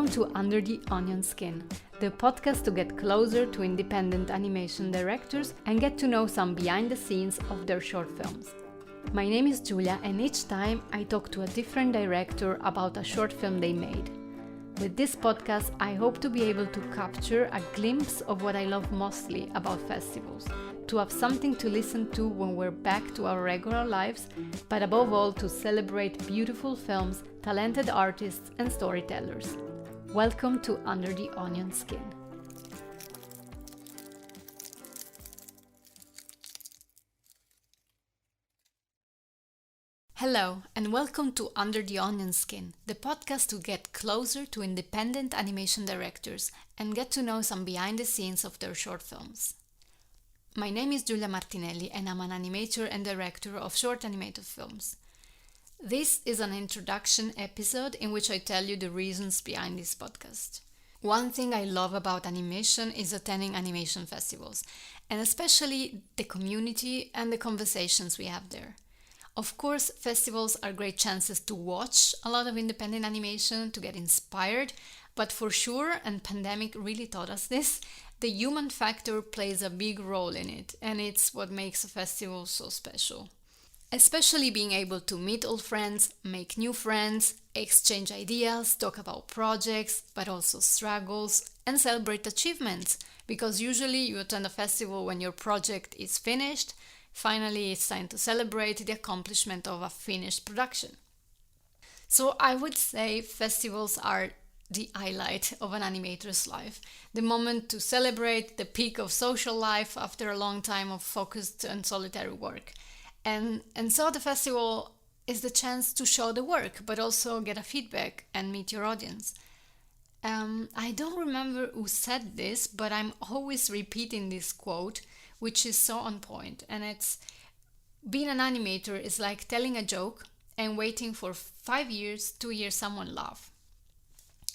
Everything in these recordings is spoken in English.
Welcome to Under the Onion Skin, the podcast to get closer to independent animation directors and get to know some behind the scenes of their short films. My name is Giulia, and each time I talk to a different director about a short film they made. With this podcast, I hope to be able to capture a glimpse of what I love mostly about festivals, to have something to listen to when we're back to our regular lives, but above all to celebrate beautiful films, talented artists and storytellers. Welcome to Under the Onion Skin. Hello and welcome to Under the Onion Skin, the podcast to get closer to independent animation directors and get to know some behind the scenes of their short films. My name is Giulia Martinelli and I'm an animator and director of short animated films. This is an introduction episode in which I tell you the reasons behind this podcast. One thing I love about animation is attending animation festivals, and especially the community and the conversations we have there. Of course, festivals are great chances to watch a lot of independent animation, to get inspired, but for sure, and pandemic really taught us this, the human factor plays a big role in it, and it's what makes a festival so special. Especially being able to meet old friends, make new friends, exchange ideas, talk about projects, but also struggles, and celebrate achievements, because usually you attend a festival when your project is finished. Finally, it's time to celebrate the accomplishment of a finished production. So I would say festivals are the highlight of an animator's life, the moment to celebrate the peak of social life after a long time of focused and solitary work. And so the festival is the chance to show the work, but also get a feedback and meet your audience. I don't remember who said this, but I'm always repeating this quote, which is so on point. And it's, being an animator is like telling a joke and waiting for 5 years to hear someone laugh.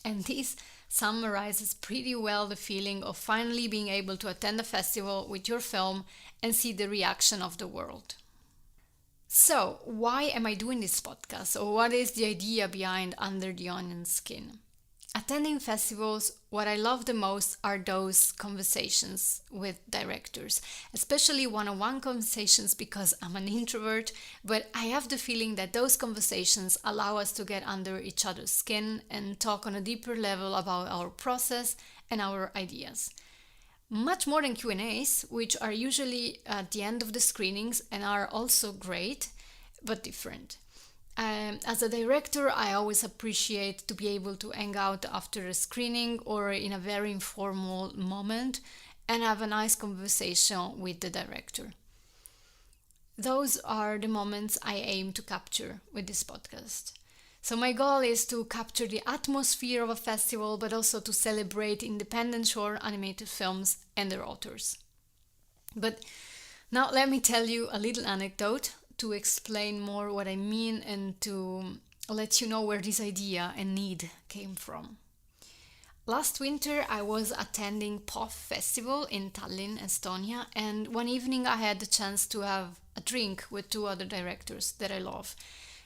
And this summarizes pretty well the feeling of finally being able to attend a festival with your film and see the reaction of the world. So, why am I doing this podcast, or what is the idea behind Under the Onion Skin? Attending festivals, what I love the most are those conversations with directors, especially one-on-one conversations, because I'm an introvert, but I have the feeling that those conversations allow us to get under each other's skin and talk on a deeper level about our process and our ideas. Much more than Q&As, which are usually at the end of the screenings and are also great, but different. As a director, I always appreciate to be able to hang out after a screening or in a very informal moment and have a nice conversation with the director. Those are the moments I aim to capture with this podcast. So my goal is to capture the atmosphere of a festival, but also to celebrate independent short animated films and their authors. But now let me tell you a little anecdote to explain more what I mean and to let you know where this idea and need came from. Last winter I was attending POF Festival in Tallinn, Estonia, and one evening I had the chance to have a drink with two other directors that I love.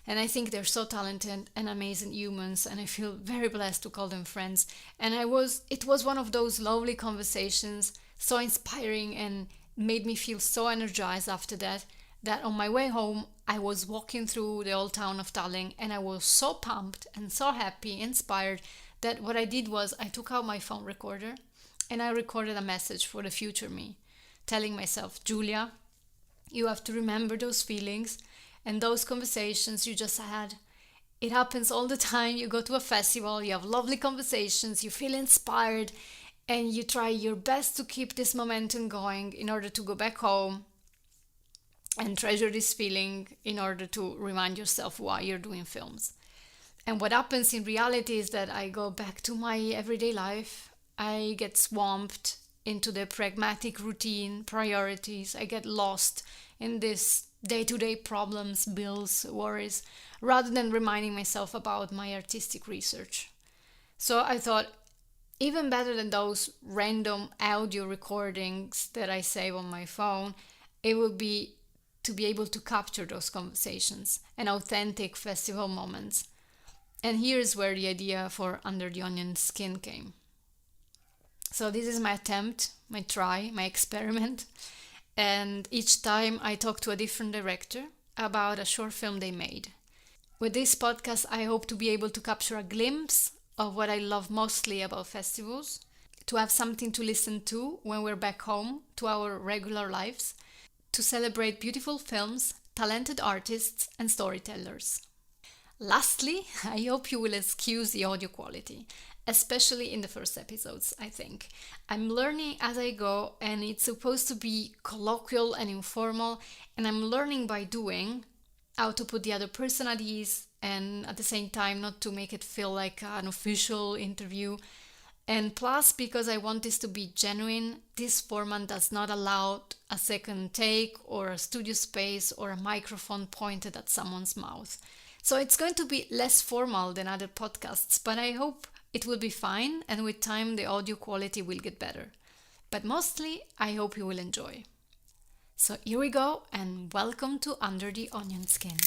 And I think they're so talented and amazing humans, and I feel very blessed to call them friends. And it was one of those lovely conversations, so inspiring, and made me feel so energized after that on my way home, I was walking through the old town of Tallinn, and I was so pumped and so happy, inspired, that what I did was I took out my phone recorder and I recorded a message for the future me, telling myself, Giulia, you have to remember those feelings and those conversations you just had. It happens all the time. You go to a festival, you have lovely conversations, you feel inspired, and you try your best to keep this momentum going in order to go back home and treasure this feeling in order to remind yourself why you're doing films. And what happens in reality is that I go back to my everyday life. I get swamped into the pragmatic routine, priorities. I get lost in this day-to-day problems, bills, worries, rather than reminding myself about my artistic research. So I thought, even better than those random audio recordings that I save on my phone, it would be to be able to capture those conversations and authentic festival moments. And here's where the idea for Under the Onion Skin came. So this is my attempt, my try, my experiment. And each time I talk to a different director about a short film they made. With this podcast, I hope to be able to capture a glimpse of what I love mostly about festivals, to have something to listen to when we're back home to our regular lives, to celebrate beautiful films, talented artists, and storytellers. Lastly, I hope you will excuse the audio quality, especially in the first episodes, I think. I'm learning as I go, and it's supposed to be colloquial and informal, and I'm learning by doing how to put the other person at ease and at the same time not to make it feel like an official interview. And plus, because I want this to be genuine, this format does not allow a second take or a studio space or a microphone pointed at someone's mouth. So it's going to be less formal than other podcasts, but I hope it will be fine, and with time the audio quality will get better. But mostly, I hope you will enjoy. So here we go, and welcome to Under the Onion Skin.